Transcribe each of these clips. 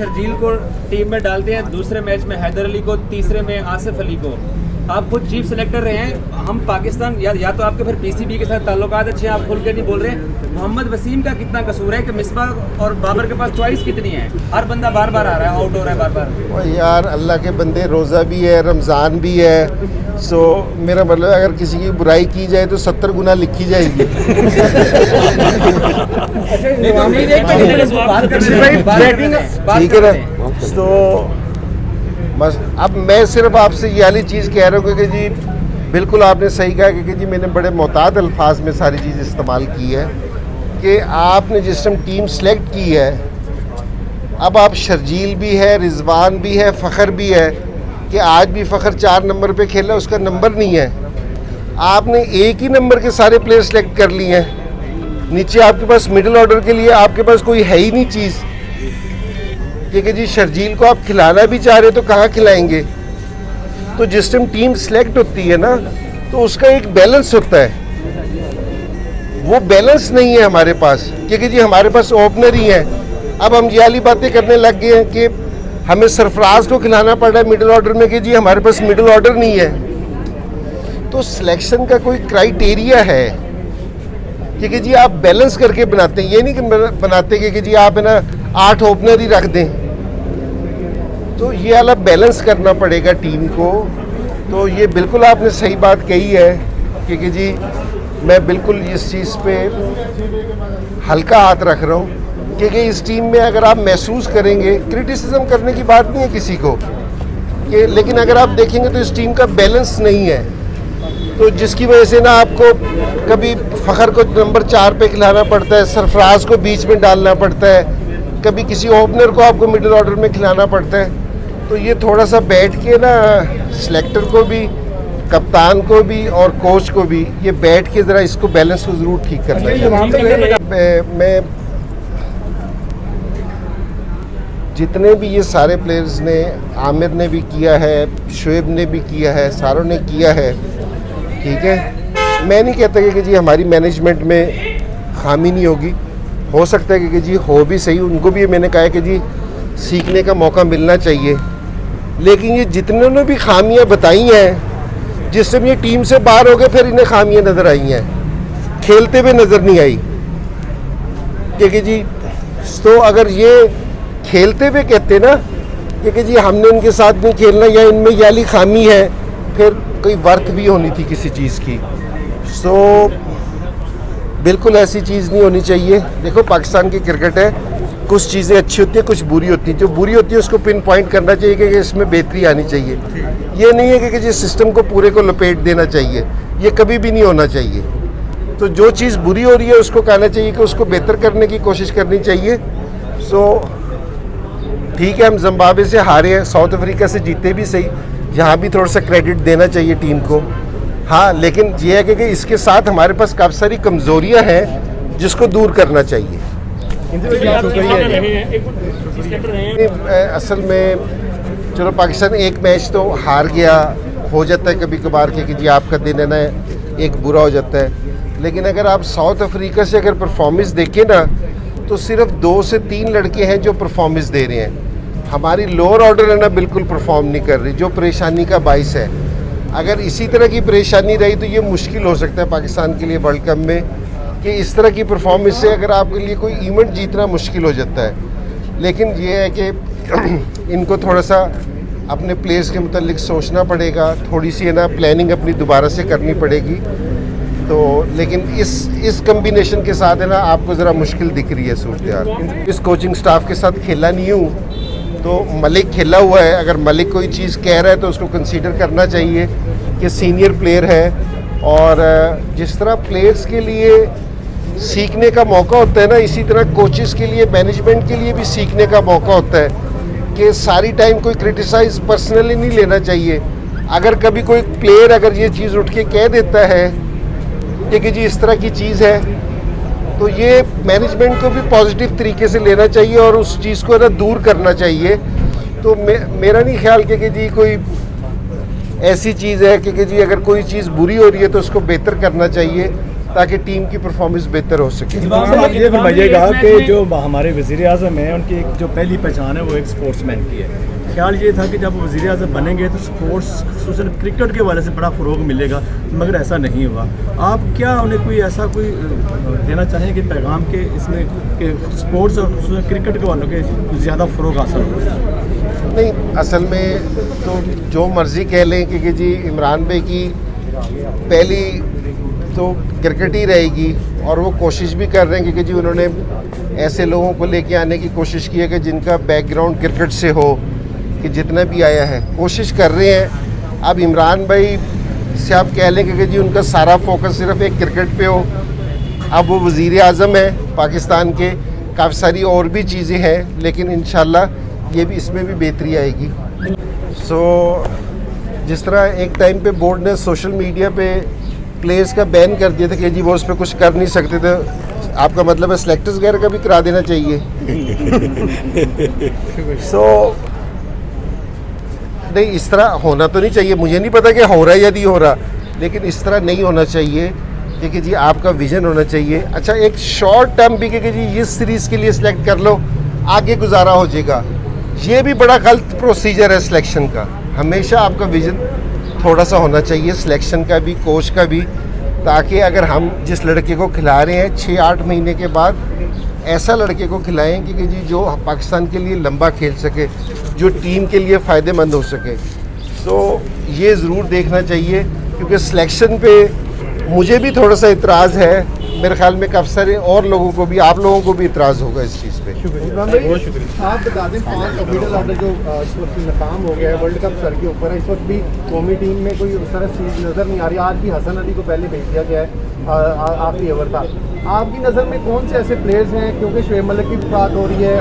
शर्जील को टीम में डालते हैं, दूसरे मैच में हैदर अली को, तीसरे में आसिफ अली को। आप खुद चीफ सेलेक्टर रहे हैं। हम पाकिस्तान या तो आपके फिर पीसीबी के साथ ताल्लुकात अच्छे हैं, आप खुल के नहीं बोल रहे। मोहम्मद वसीम का कितना कसूर है कि मिसबाह और बाबर के पास चॉइस कितनी है? हर बंदा बार बार आ रहा है, आउट हो रहा है बार बार। और यार अल्लाह के बंदे, रोज़ा भी है, रमज़ान भी है। सो मेरा मतलब अगर किसी की बुराई की जाए तो 70 गुना लिखी जाएगी। ठीक है ना? तो बस अब मैं सिर्फ आपसे ये वाली चीज़ कह रहा हूँ कि जी बिल्कुल आपने सही कहा कि जी मैंने बड़े मोहतात अल्फाज में सारी चीज़ इस्तेमाल की है कि आपने जिस टाइम टीम सेलेक्ट की है, अब आप शर्जील भी है, रिजवान भी है, फ़खर भी है कि आज भी फ़खर 4 नंबर पे खेला, उसका नंबर नहीं है। आपने एक ही नंबर के सारे प्लेयर सेलेक्ट कर लिए हैं। नीचे आपके पास मिडिल ऑर्डर के लिए आपके पास कोई है ही नहीं चीज़ कि जी शर्जील को आप खिलाना भी चाह रहे तो कहाँ खिलाएंगे? तो जिस टाइम टीम सेलेक्ट होती है ना तो उसका एक बैलेंस होता है, वो बैलेंस नहीं है हमारे पास क्योंकि जी हमारे पास ओपनर ही है। अब हम ये वाली बातें करने लग गए हैं कि हमें सरफराज को खिलाना पड़ रहा है मिडिल ऑर्डर में कि जी हमारे पास मिडिल ऑर्डर नहीं है। तो सिलेक्शन का कोई क्राइटेरिया है क्योंकि जी आप बैलेंस करके बनाते हैं, ये नहीं कि बनाते कि जी आप है ना 8 ओपनर ही रख दें। तो ये वाला बैलेंस करना पड़ेगा टीम को। तो ये बिल्कुल आपने सही बात कही है क्योंकि जी मैं बिल्कुल इस चीज़ पे हल्का हाथ रख रहा हूँ क्योंकि इस टीम में अगर आप महसूस करेंगे, क्रिटिसिज्म करने की बात नहीं है किसी को कि, लेकिन अगर आप देखेंगे तो इस टीम का बैलेंस नहीं है। तो जिसकी वजह से ना आपको कभी फ़खर को नंबर 4 पे खिलाना पड़ता है, सरफराज को बीच में डालना पड़ता है, कभी किसी ओपनर को आपको मिडिल ऑर्डर में खिलाना पड़ता है। तो ये थोड़ा सा बैठ के ना सिलेक्टर को भी, कप्तान को भी और कोच को भी ये बैठ के ज़रा इसको बैलेंस को ज़रूर ठीक करना चाहिए। मैं जितने भी ये सारे प्लेयर्स ने, आमिर ने भी किया है, शुएब ने भी किया है, सारों ने किया है, ठीक है। मैं नहीं कहता कि जी हमारी मैनेजमेंट में खामी नहीं होगी, हो सकता है कि जी हो भी सही, उनको भी मैंने कहा है कि जी सीखने का मौका मिलना चाहिए। लेकिन ये जितने ने भी खामियां बताई हैं, जिस समय ये टीम से बाहर हो गए फिर इन्हें खामियां नज़र आई हैं, खेलते हुए नज़र नहीं आई। क्योंकि जी तो अगर ये खेलते हुए कहते ना कि जी हमने इनके साथ नहीं खेलना या इनमें ये वाली खामी है, फिर कोई वर्थ भी होनी थी किसी चीज़ की। सो बिल्कुल ऐसी चीज़ नहीं होनी चाहिए। देखो पाकिस्तान की क्रिकेट है, कुछ चीज़ें अच्छी होती हैं, कुछ बुरी होती हैं। जो बुरी होती है उसको पिन पॉइंट करना चाहिए कि इसमें बेहतरी आनी चाहिए। ये नहीं है कि जिस सिस्टम को पूरे को लपेट देना चाहिए, ये कभी भी नहीं होना चाहिए। तो जो चीज़ बुरी हो रही है उसको कहना चाहिए कि उसको बेहतर करने की कोशिश करनी चाहिए। सो ठीक है, हम जिम्बाब्वे से हारे हैं, साउथ अफ्रीका से जीते भी सही, यहाँ भी थोड़ा सा क्रेडिट देना चाहिए टीम को। हाँ, लेकिन ये है कि इसके साथ हमारे पास काफ़ी सारी कमज़ोरियाँ हैं जिसको दूर करना चाहिए। असल में चलो पाकिस्तान एक मैच तो हार गया, हो जाता है कभी कभार कि जी आपका दिन है ना एक बुरा हो जाता है। लेकिन अगर आप साउथ अफ्रीका से अगर परफॉर्मेंस देखें ना तो सिर्फ 2 से 3 लड़के हैं जो परफॉर्मेंस दे रहे हैं। हमारी लोअर ऑर्डर है ना बिल्कुल परफॉर्म नहीं कर रही, जो परेशानी का बाइस है। अगर इसी तरह की परेशानी रही तो ये मुश्किल हो सकता है पाकिस्तान के लिए वर्ल्ड कप में कि इस तरह की परफॉर्मेंस से अगर आपके लिए कोई इवेंट जीतना मुश्किल हो जाता है। लेकिन ये है कि इनको थोड़ा सा अपने प्लेयर्स के मुतालिक सोचना पड़ेगा, थोड़ी सी है ना प्लानिंग अपनी दोबारा से करनी पड़ेगी। तो लेकिन इस कम्बिनेशन के साथ है ना आपको ज़रा मुश्किल दिख रही है सूरत यार। इस कोचिंग स्टाफ के साथ खेला नहीं हूँ तो मलिक खेला हुआ है। अगर मलिक कोई चीज़ कह रहा है तो उसको कंसीडर करना चाहिए कि सीनियर प्लेयर है। और जिस तरह प्लेयर्स के लिए सीखने का मौका होता है ना, इसी तरह कोचेस के लिए, मैनेजमेंट के लिए भी सीखने का मौका होता है कि सारी टाइम कोई क्रिटिसाइज पर्सनली नहीं लेना चाहिए। अगर कभी कोई प्लेयर अगर ये चीज़ उठ के कह देता है कि जी इस तरह की चीज़ है, तो ये मैनेजमेंट को भी पॉजिटिव तरीके से लेना चाहिए और उस चीज़ को ना दूर करना चाहिए। तो मेरा नहीं ख्याल कि जी कोई ऐसी चीज़ है कि जी अगर कोई चीज़ बुरी हो रही है तो उसको बेहतर करना चाहिए। ताकि टीम की परफॉर्मेंस बेहतर हो सके। आप ये फरमाइएगा कि जो हमारे वज़ीर आज़म हैं उनकी एक जो पहली पहचान है वो एक स्पोर्ट्समैन की है। ख्याल ये था कि जब वो वज़ीर आज़म बनेंगे तो स्पोर्ट्स खुसूसन क्रिकेट के वाले से बड़ा फ़रोग मिलेगा, मगर ऐसा नहीं हुआ। आप क्या उन्हें कोई ऐसा कोई देना चाहेंगे पैगाम के इसमें कि स्पोर्ट्स और खुसूसन क्रिकेट के वालों के ज़्यादा फ़रोग हासिल हो? नहीं, असल में तो जो मर्ज़ी कह लें कि जी इमरान भाई की पहली तो क्रिकेट ही रहेगी, और वो कोशिश भी कर रहे हैं क्योंकि जी उन्होंने ऐसे लोगों को लेके आने की कोशिश की है कि जिनका बैकग्राउंड क्रिकेट से हो, कि जितना भी आया है कोशिश कर रहे हैं। अब इमरान भाई से आप कह लें कि जी उनका सारा फोकस सिर्फ एक क्रिकेट पे हो। अब वो वज़ीर आज़म है पाकिस्तान के, काफ़ी सारी और भी चीज़ें हैं, लेकिन इंशाल्लाह ये भी इसमें भी बेहतरी आएगी। जिस तरह एक टाइम पे बोर्ड ने सोशल मीडिया पे प्लेयर्स का बैन कर दिया था कि जी वो उस पर कुछ कर नहीं सकते थे, आपका मतलब है सेलेक्टर्स वगैरह का भी करा देना चाहिए। नहीं, इस तरह होना तो नहीं चाहिए। मुझे नहीं पता कि हो रहा है या नहीं हो रहा, लेकिन इस तरह नहीं होना चाहिए कि जी आपका विजन होना चाहिए। अच्छा, एक शॉर्ट टर्म भी कि जी इस सीरीज़ के लिए सिलेक्ट कर लो, आगे गुजारा हो जाएगा, ये भी बड़ा गलत प्रोसीजर है सिलेक्शन का। हमेशा आपका विजन थोड़ा सा होना चाहिए, सिलेक्शन का भी, कोच का भी, ताकि अगर हम जिस लड़के को खिला रहे हैं 6-8 महीने के बाद ऐसा लड़के को खिलाएं कि जी जो पाकिस्तान के लिए लंबा खेल सके, जो टीम के लिए फ़ायदेमंद हो सके। ये ज़रूर देखना चाहिए, क्योंकि सिलेक्शन पे मुझे भी थोड़ा सा इतराज़ है, मेरे ख्याल में काफ़ी सारे और लोगों को भी, आप लोगों को भी इतराज़ होगा इस चीज़ पे। बहुत शुक्रिया। आप बता दें 5 मिडल ऑर्डर जो इस वक्त नाकाम हो गया है, वर्ल्ड कप सर के ऊपर है, इस वक्त भी कौमी टीम में कोई उस तरह चीज़ नज़र नहीं आ रही। आज भी हसन अली को पहले भेज दिया गया है, आखिरी ओवर था। आपकी नज़र में कौन से ऐसे प्लेयर्स हैं, क्योंकि शुएब मलिक की भी बात हो रही है,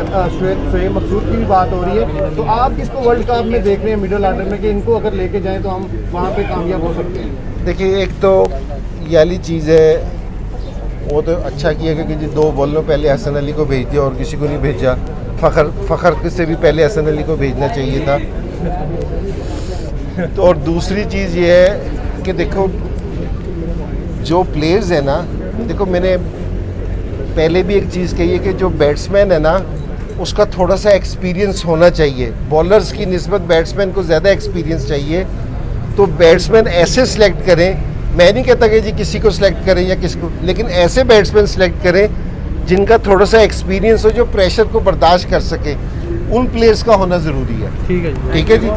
शुएब मकसूद की भी बात हो रही है, तो आप किसको वर्ल्ड कप में देख रहे हैं मिडल ऑर्डर में कि इनको अगर लेके जाएँ तो हम वहाँ पर कामयाब हो सकते हैं? देखिए, एक तो ये वाली चीज़ है, वो तो अच्छा किया कि जी 2 बॉलों पहले हसन अली को भेज दिया और किसी को नहीं भेजा। फ़खर से भी पहले हसन अली को भेजना चाहिए था। तो और दूसरी चीज़ ये है कि देखो जो प्लेयर्स हैं ना, देखो मैंने पहले भी एक चीज़ कही है कि जो बैट्समैन है ना उसका थोड़ा सा एक्सपीरियंस होना चाहिए। बॉलर्स की निस्बत बैट्समैन को ज़्यादा एक्सपीरियंस चाहिए। तो बैट्समैन ऐसे सिलेक्ट करें, मैं नहीं कहता कि जी किसी को सिलेक्ट करें या किसको, लेकिन ऐसे बैट्समैन सिलेक्ट करें जिनका थोड़ा सा एक्सपीरियंस हो, जो प्रेशर को बर्दाश्त कर सके। उन प्लेयर्स का होना ज़रूरी है। ठीक है जी। ठीक है जी।